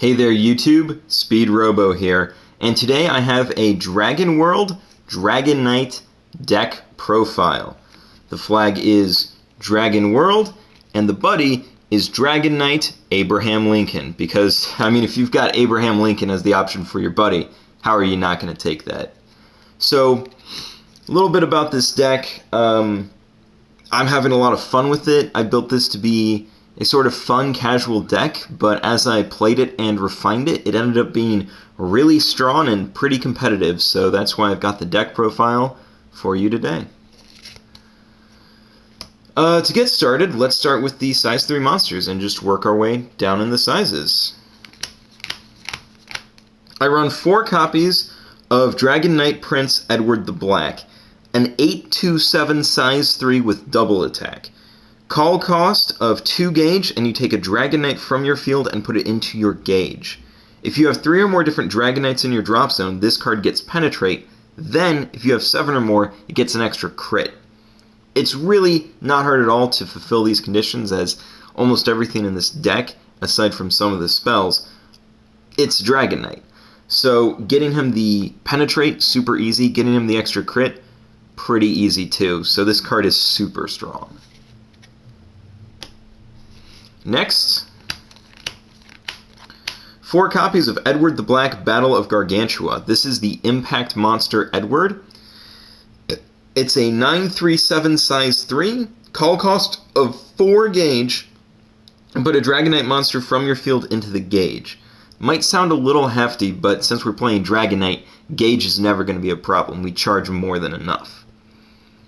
Hey there YouTube, Speedrobo here, and today I have a Dragon World Dragon Knight deck profile. The flag is Dragon World, and the buddy is Dragon Knight Abraham Lincoln, because, I mean, if you've got Abraham Lincoln as the option for your buddy, how are you not going to take that? So, a little bit about this deck. I'm having a lot of fun with it. I built this to be a sort of fun, casual deck, but as I played it and refined it, it ended up being really strong and pretty competitive, so that's why I've got the deck profile for you today. To get started, let's start with the size 3 monsters and just work our way down in the sizes. I run 4 copies of Dragon Knight Prince Edward the Black, an 8/7 size 3 with double attack. Call cost of 2 gauge, and you take a Dragon Knight from your field and put it into your gauge. If you have 3 or more different Dragon Knights in your drop zone, this card gets Penetrate. Then, if you have 7 or more, it gets an extra crit. It's really not hard at all to fulfill these conditions, as almost everything in this deck, aside from some of the spells, it's Dragon Knight. So getting him the Penetrate, super easy. Getting him the extra crit, pretty easy too. So this card is super strong. Next, 4 copies of Edward the Black Battle of Gargantua. This is the Impact Monster Edward. It's a 9/7 size 3, call cost of 4 gauge, and put a Dragon Knight monster from your field into the gauge. Might sound a little hefty, but since we're playing Dragon Knight, gauge is never going to be a problem. We charge more than enough.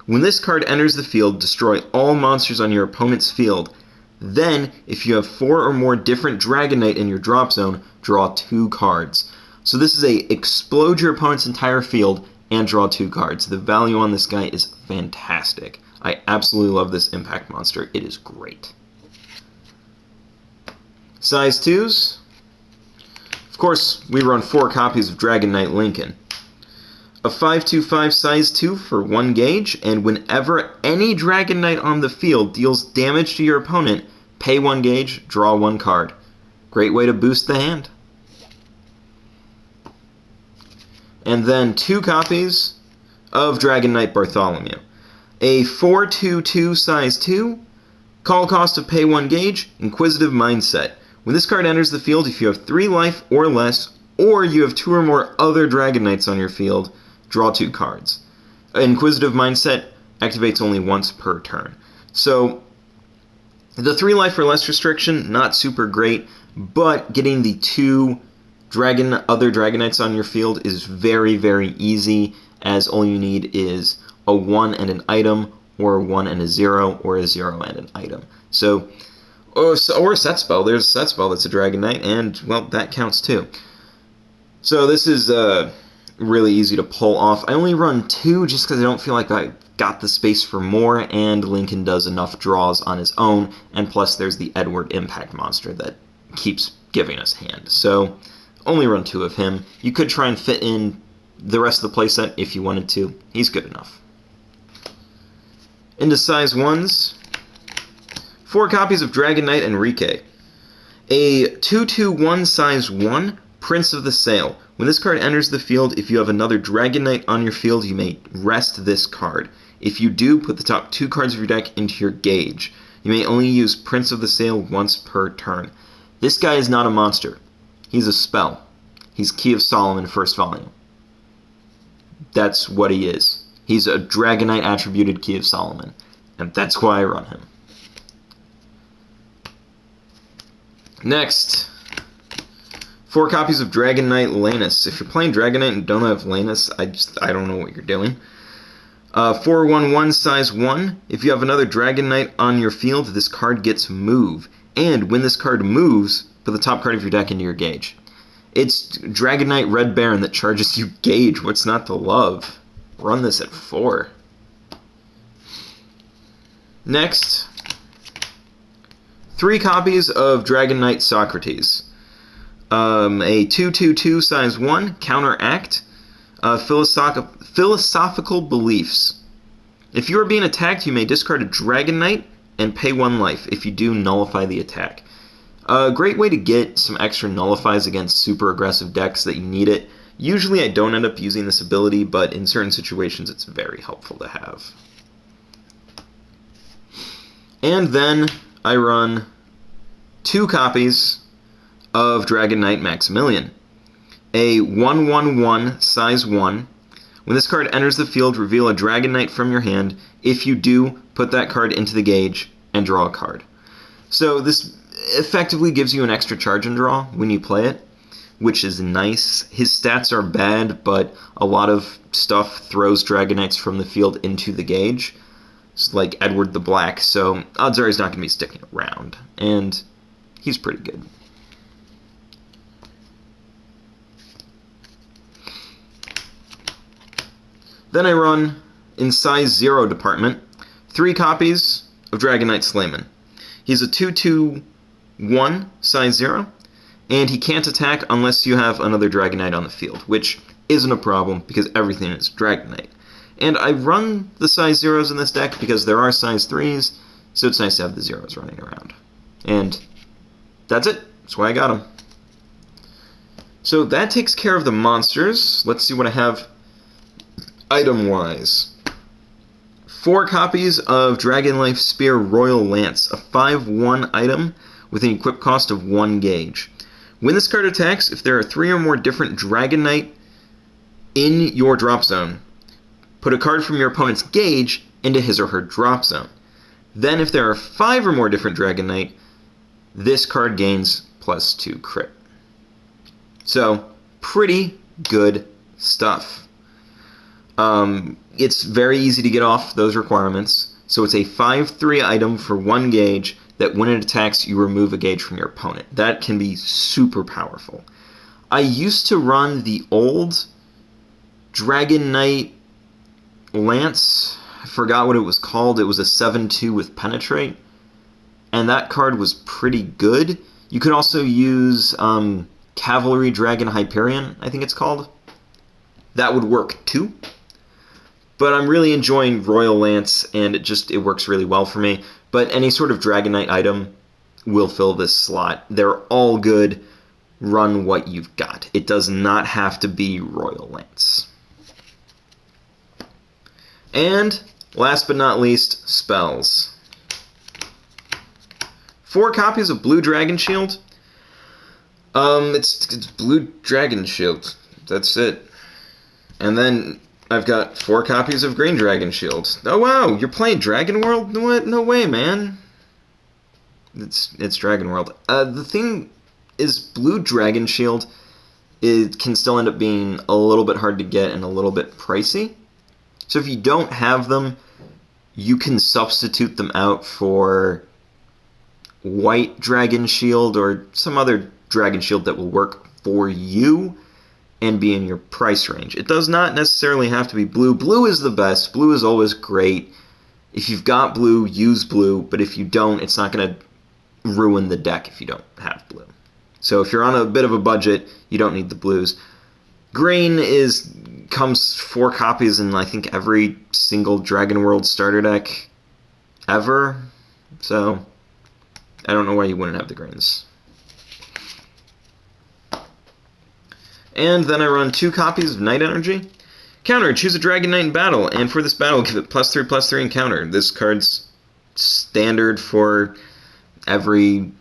When this card enters the field, destroy all monsters on your opponent's field. Then, if you have 4 or more different Dragon Knight in your drop zone, draw 2 cards. So this is a explode your opponent's entire field and draw 2 cards. The value on this guy is fantastic. I absolutely love this Impact Monster. It is great. Size 2s. Of course, we run 4 copies of Dragon Knight Lincoln. A 5/5 size 2 for 1 gauge, and whenever any Dragon Knight on the field deals damage to your opponent, pay 1 gauge, draw 1 card. Great way to boost the hand. And then 2 copies of Dragon Knight Bartholomew. A 4/2 size 2, call cost of pay 1 gauge, Inquisitive Mindset. When this card enters the field, if you have 3 life or less, or you have 2 or more other Dragon Knights on your field, draw 2 cards. Inquisitive Mindset activates only once per turn. So, the 3 life or less restriction, not super great, but getting the 2 other Dragon Knights on your field is very, very easy, as all you need is a 1 and an item, or a 1 and a 0, or a 0 and an item. So, or a set spell. There's a set spell that's a Dragon Knight, and, well, that counts too. So this is really easy to pull off. I only run 2 just because I don't feel like I got the space for more, and Lincoln does enough draws on his own, and plus there's the Edward Impact Monster that keeps giving us hand. So only run 2 of him. You could try and fit in the rest of the playset if you wanted to. He's good enough. Into size 1s. 4 copies of Dragon Knight Enrique. A 2/1 size 1, Prince of the Sail. When this card enters the field, if you have another Dragon Knight on your field, you may rest this card. If you do, put the top 2 cards of your deck into your gauge. You may only use Prince of the Sail once per turn. This guy is not a monster. He's a spell. He's Key of Solomon first volume. That's what he is. He's a Dragon Knight attributed Key of Solomon, and that's why I run him. Next, 4 copies of Dragon Knight Lanus. If you're playing Dragon Knight and don't have Lanus, I don't know what you're doing. 4/1 size 1. If you have another Dragon Knight on your field, this card gets Move. And when this card moves, put the top card of your deck into your gauge. It's Dragon Knight Red Baron that charges you gauge. What's not to love? Run this at 4. Next, 3 copies of Dragon Knight Socrates. A 2/2 size 1, Counteract, Philosophical Beliefs. If you are being attacked, you may discard a Dragon Knight and pay 1 life. If you do, nullify the attack. A great way to get some extra nullifies against super aggressive decks that you need it. Usually I don't end up using this ability, but in certain situations it's very helpful to have. And then I run 2 copies of Dragon Knight Maximilian. A 1/1/1 size 1. When this card enters the field, reveal a Dragon Knight from your hand. If you do, put that card into the gauge and draw a card. So this effectively gives you an extra charge and draw when you play it, which is nice. His stats are bad, but a lot of stuff throws Dragon Knights from the field into the gauge. It's like Edward the Black, so odds are he's not going to be sticking around. And he's pretty good. Then I run, in size 0 department, 3 copies of Dragon Knight Slayman. He's a 2/2/1 size 0, and he can't attack unless you have another Dragon Knight on the field, which isn't a problem because everything is Dragon Knight. And I run the size 0s in this deck because there are size 3s, so it's nice to have the 0s running around. And that's it. That's why I got them. So that takes care of the monsters. Let's see what I have item-wise. 4 copies of Dragonlife Spear Royal Lance, a 5/1 item with an equip cost of 1 gauge. When this card attacks, if there are 3 or more different Dragon Knight in your drop zone, put a card from your opponent's gauge into his or her drop zone. Then if there are 5 or more different Dragon Knight, this card gains +2 crit. So, pretty good stuff. It's very easy to get off those requirements. So it's a 5/3 item for 1 gauge that when it attacks, you remove a gauge from your opponent. That can be super powerful. I used to run the old Dragon Knight Lance. I forgot what it was called. It was a 7/2 with Penetrate. And that card was pretty good. You could also use Cavalry Dragon Hyperion, I think it's called. That would work too. But I'm really enjoying Royal Lance, and it works really well for me. But any sort of Dragon Knight item will fill this slot. They're all good. Run what you've got. It does not have to be Royal Lance. And last but not least, spells. 4 copies of Blue Dragon Shield. It's Blue Dragon Shield. That's it. And then I've got 4 copies of Green Dragon Shield. Oh wow, you're playing Dragon World? What? No way, man. It's Dragon World. The thing is, Blue Dragon Shield, it can still end up being a little bit hard to get and a little bit pricey. So if you don't have them, you can substitute them out for White Dragon Shield or some other Dragon Shield that will work for you and be in your price range. It does not necessarily have to be blue. Blue is the best. Blue is always great. If you've got blue, use blue, but if you don't, it's not going to ruin the deck if you don't have blue. So if you're on a bit of a budget, you don't need the blues. Green comes 4 copies in, I think, every single Dragon World starter deck ever. So I don't know why you wouldn't have the greens. And then I run 2 copies of Night Energy. Counter, choose a Dragon Knight in battle, and for this battle, give it +3/+3 and counter. This card's standard for every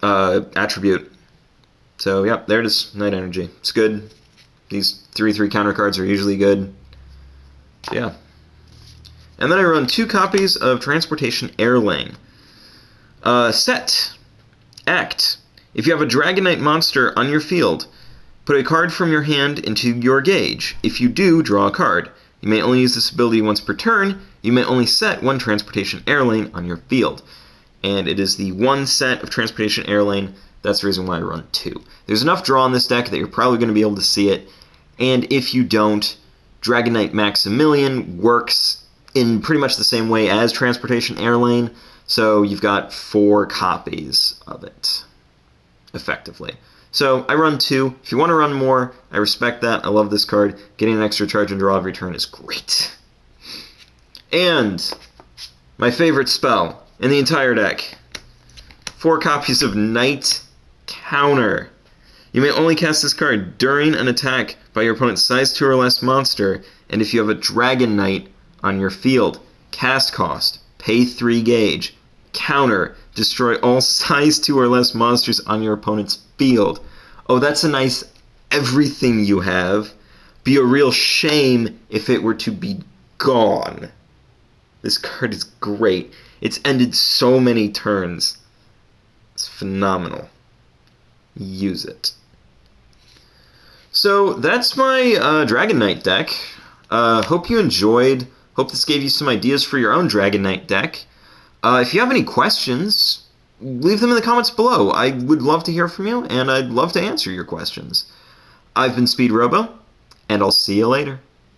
attribute. So, yeah, there it is, Night Energy. It's good. These 3/3 counter cards are usually good. So, yeah. And then I run 2 copies of Transportation Air Lane. Set. Act. If you have a Dragon Knight monster on your field, put a card from your hand into your gauge. If you do, draw a card. You may only use this ability once per turn. You may only set 1 Transportation Air Lane on your field. And it is the 1 set of Transportation Air Lane. That's the reason why I run 2. There's enough draw in this deck that you're probably going to be able to see it. And if you don't, Dragon Knight Maximilian works in pretty much the same way as Transportation Air Lane. So you've got 4 copies of it, effectively. So I run 2. If you want to run more, I respect that. I love this card. Getting an extra charge and draw every turn is great. And my favorite spell in the entire deck. 4 copies of Knight Counter. You may only cast this card during an attack by your opponent's size 2 or less monster, and if you have a Dragon Knight on your field. Cast cost, pay 3 gauge. Counter, destroy all size 2 or less monsters on your opponent's field. Oh, that's a nice everything you have. Be a real shame if it were to be gone. This card is great. It's ended so many turns. It's phenomenal. Use it. So that's my Dragon Knight deck. Hope you enjoyed. Hope this gave you some ideas for your own Dragon Knight deck. If you have any questions, leave them in the comments below. I would love to hear from you, and I'd love to answer your questions. I've been Speedrobo, and I'll see you later.